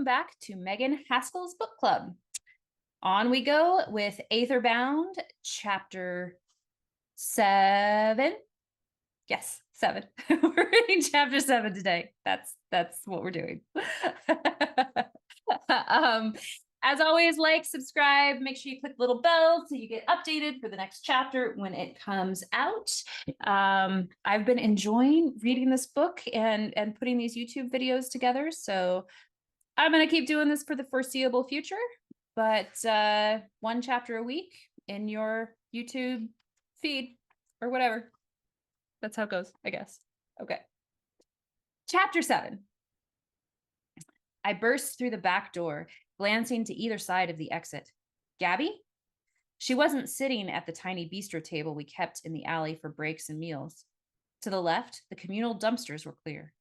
back to Megan Haskell's book club. On we go with Aether Bound Chapter 7. Yes, 7. We're reading Chapter 7 today. That's what we're doing. As always, like, subscribe, make sure you click the little bell so you get updated for the next chapter when it comes out. I've been enjoying reading this book and putting these YouTube videos together, so I'm going to keep doing this for the foreseeable future, but one chapter a week in your YouTube feed or whatever. That's how it goes, I guess. Okay. Chapter 7. I burst through the back door, glancing to either side of the exit. Gabby? She wasn't sitting at the tiny bistro table we kept in the alley for breaks and meals. To the left, the communal dumpsters were clear.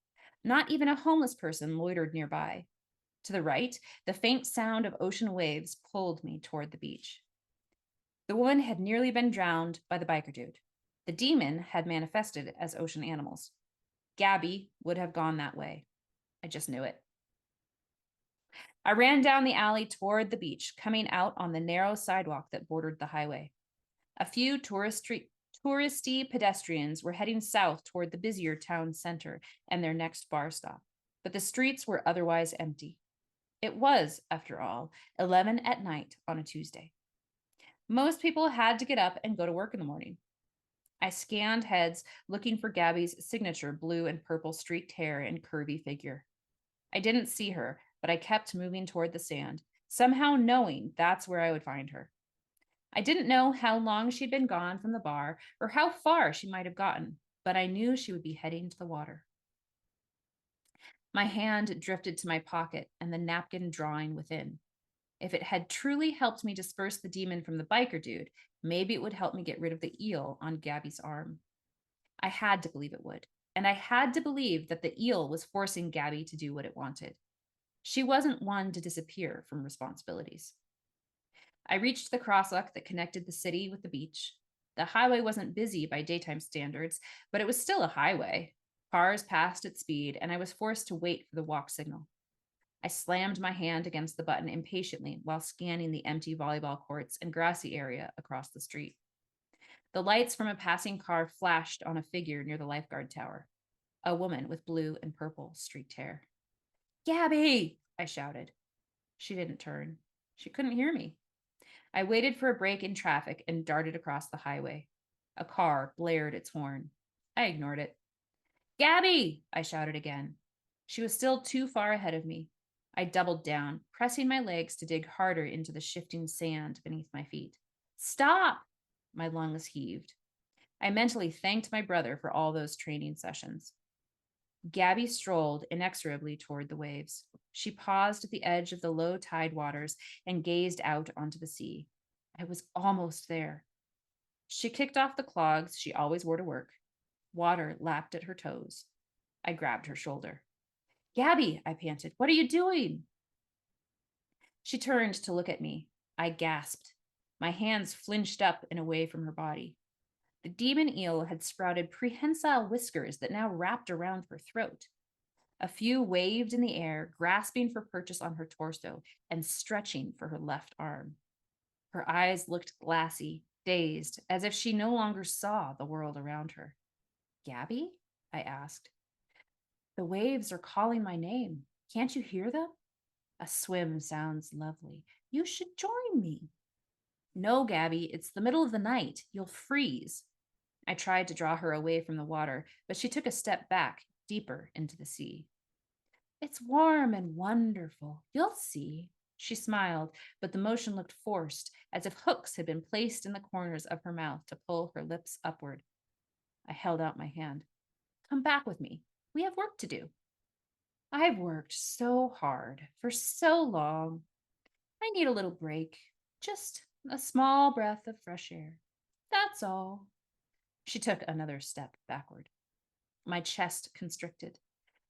Not even a homeless person loitered nearby. To the right, the faint sound of ocean waves pulled me toward the beach. The woman had nearly been drowned by the biker dude. The demon had manifested as ocean animals. Gabby would have gone that way. I just knew it. I ran down the alley toward the beach, coming out on the narrow sidewalk that bordered the highway. A few touristy pedestrians were heading south toward the busier town center and their next bar stop, but the streets were otherwise empty. It was, after all, 11 at night on a Tuesday. Most people had to get up and go to work in the morning. I scanned heads, looking for Gabby's signature blue and purple streaked hair and curvy figure. I didn't see her, but I kept moving toward the sand, somehow knowing that's where I would find her. I didn't know how long she'd been gone from the bar or how far she might have gotten, but I knew she would be heading to the water. My hand drifted to my pocket and the napkin drawing within. If it had truly helped me disperse the demon from the biker dude, maybe it would help me get rid of the eel on Gabby's arm. I had to believe it would, and I had to believe that the eel was forcing Gabby to do what it wanted. She wasn't one to disappear from responsibilities. I reached the crosswalk that connected the city with the beach. The highway wasn't busy by daytime standards, but it was still a highway. Cars passed at speed, and I was forced to wait for the walk signal. I slammed my hand against the button impatiently while scanning the empty volleyball courts and grassy area across the street. The lights from a passing car flashed on a figure near the lifeguard tower, a woman with blue and purple streaked hair. Gabby, I shouted. She didn't turn. She couldn't hear me. I waited for a break in traffic and darted across the highway. A car blared its horn. I ignored it. Gabby, I shouted again. She was still too far ahead of me. I doubled down, pressing my legs to dig harder into the shifting sand beneath my feet. Stop! My lungs heaved. I mentally thanked my brother for all those training sessions. Gabby strolled inexorably toward the waves. She paused at the edge of the low tide waters and gazed out onto the sea. I was almost there. She kicked off the clogs she always wore to work. Water lapped at her toes. I grabbed her shoulder. Gabby, I panted, what are you doing? She turned to look at me. I gasped. My hands flinched up and away from her body. The demon eel had sprouted prehensile whiskers that now wrapped around her throat. A few waved in the air, grasping for purchase on her torso and stretching for her left arm. Her eyes looked glassy, dazed, as if she no longer saw the world around her. Gabby? I asked. The waves are calling my name. Can't you hear them? A swim sounds lovely. You should join me. No, Gabby, it's the middle of the night. You'll freeze. I tried to draw her away from the water, but she took a step back, deeper into the sea. It's warm and wonderful. You'll see. She smiled, but the motion looked forced, as if hooks had been placed in the corners of her mouth to pull her lips upward. I held out my hand. Come back with me. We have work to do. I've worked so hard for so long. I need a little break, just a small breath of fresh air. That's all. She took another step backward. My chest constricted.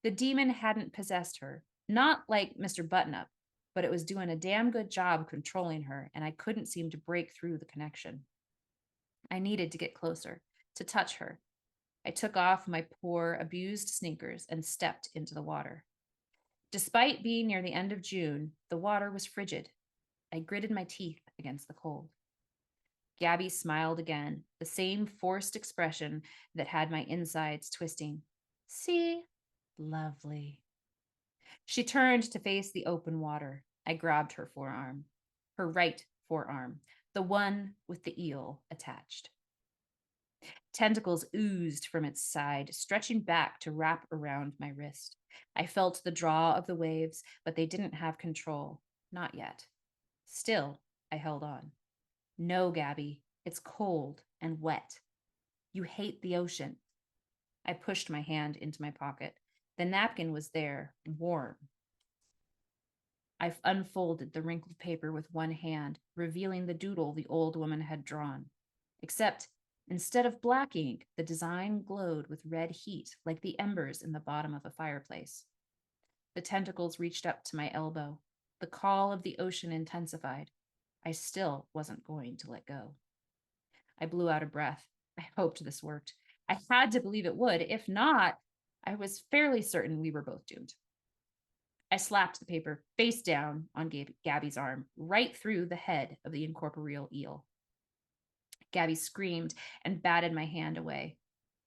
The demon hadn't possessed her, not like Mr. Button-Up, but it was doing a damn good job controlling her, and I couldn't seem to break through the connection. I needed to get closer, to touch her. I took off my poor, abused sneakers and stepped into the water. Despite being near the end of June, the water was frigid. I gritted my teeth against the cold. Gabby smiled again, the same forced expression that had my insides twisting. See? Lovely. She turned to face the open water. I grabbed her forearm, her right forearm, the one with the eel attached. Tentacles oozed from its side, stretching back to wrap around my wrist. I felt the draw of the waves, but they didn't have control. Not yet. Still, I held on. No, Gabby, it's cold and wet. You hate the ocean. I pushed my hand into my pocket. The napkin was there, warm. I unfolded the wrinkled paper with one hand, revealing the doodle the old woman had drawn. Except, instead of black ink, the design glowed with red heat, like the embers in the bottom of a fireplace. The tentacles reached up to my elbow. The call of the ocean intensified. I still wasn't going to let go. I blew out a breath. I hoped this worked. I had to believe it would. If not, I was fairly certain we were both doomed. I slapped the paper face down on Gabby's arm, right through the head of the incorporeal eel. Gabby screamed and batted my hand away.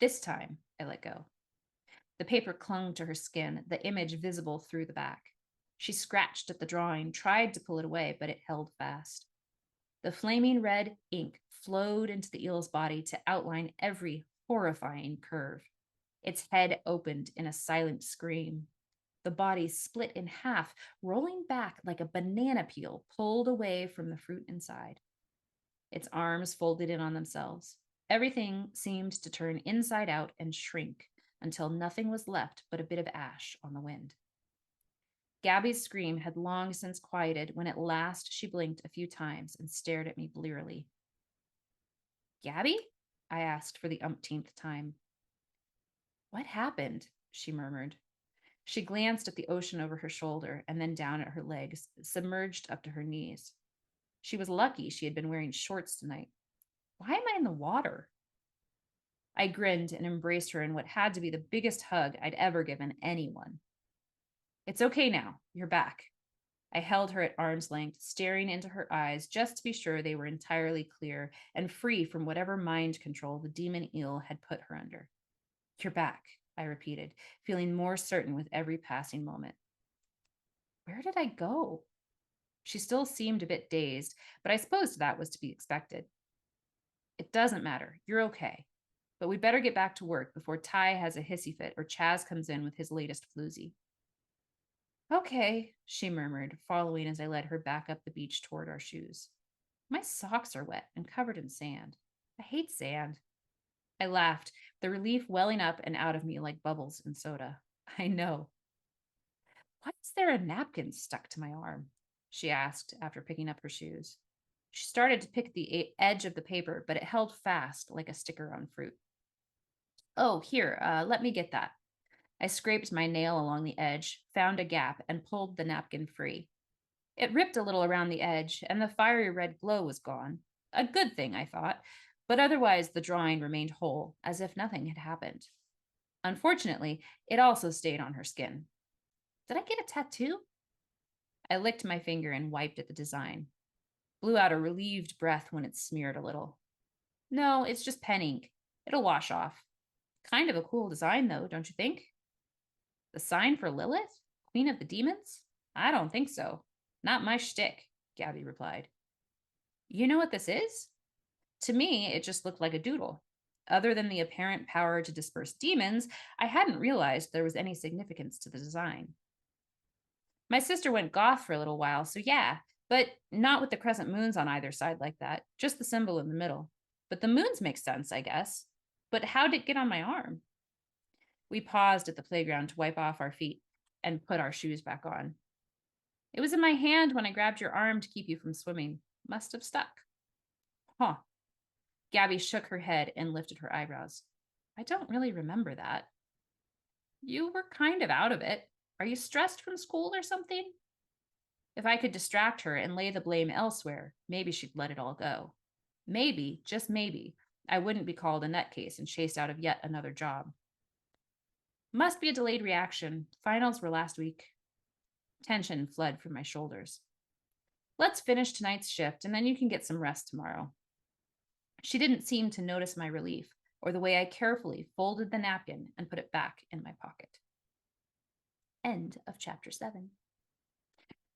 This time, I let go. The paper clung to her skin, the image visible through the back. She scratched at the drawing, tried to pull it away, but it held fast. The flaming red ink flowed into the eel's body to outline every horrifying curve. Its head opened in a silent scream. The body split in half, rolling back like a banana peel pulled away from the fruit inside. Its arms folded in on themselves. Everything seemed to turn inside out and shrink until nothing was left but a bit of ash on the wind. Gabby's scream had long since quieted when at last she blinked a few times and stared at me blearily. Gabby? I asked for the umpteenth time. What happened? She murmured. She glanced at the ocean over her shoulder and then down at her legs, submerged up to her knees. She was lucky she had been wearing shorts tonight. Why am I in the water? I grinned and embraced her in what had to be the biggest hug I'd ever given anyone. It's okay now. You're back. I held her at arm's length, staring into her eyes just to be sure they were entirely clear and free from whatever mind control the demon eel had put her under. You're back, I repeated, feeling more certain with every passing moment. Where did I go? She still seemed a bit dazed, but I suppose that was to be expected. It doesn't matter. You're okay. But we'd better get back to work before Ty has a hissy fit or Chaz comes in with his latest floozy. Okay, she murmured, following as I led her back up the beach toward our shoes. My socks are wet and covered in sand. I hate sand. I laughed, the relief welling up and out of me like bubbles in soda. I know. Why is there a napkin stuck to my arm? She asked after picking up her shoes. She started to pick the edge of the paper, but it held fast like a sticker on fruit. Oh, here, let me get that. I scraped my nail along the edge, found a gap, and pulled the napkin free. It ripped a little around the edge, and the fiery red glow was gone. A good thing, I thought, but otherwise the drawing remained whole, as if nothing had happened. Unfortunately, it also stayed on her skin. Did I get a tattoo? I licked my finger and wiped at the design. Blew out a relieved breath when it smeared a little. No, it's just pen ink. It'll wash off. Kind of a cool design, though, don't you think? The sign for Lilith? Queen of the Demons? I don't think so. Not my shtick, Gabby replied. You know what this is? To me, it just looked like a doodle. Other than the apparent power to disperse demons, I hadn't realized there was any significance to the design. My sister went goth for a little while, so yeah, but not with the crescent moons on either side like that, just the symbol in the middle. But the moons make sense, I guess. But how did it get on my arm? We paused at the playground to wipe off our feet and put our shoes back on. It was in my hand when I grabbed your arm to keep you from swimming. Must have stuck. Huh. Gabby shook her head and lifted her eyebrows. I don't really remember that. You were kind of out of it. Are you stressed from school or something? If I could distract her and lay the blame elsewhere, maybe she'd let it all go. Maybe, just maybe, I wouldn't be called a nutcase and chased out of yet another job. Must be a delayed reaction. Finals were last week. Tension fled from my shoulders. Let's finish tonight's shift, and then you can get some rest tomorrow. She didn't seem to notice my relief or the way I carefully folded the napkin and put it back in my pocket. End of chapter 7.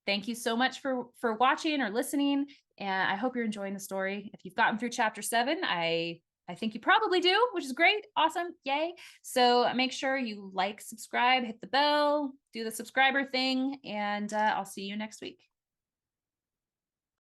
Thank you so much for watching or listening, and I hope you're enjoying the story. If you've gotten through chapter 7, I think you probably do, which is great. Awesome. Yay. So make sure you like, subscribe, hit the bell, do the subscriber thing, and I'll see you next week.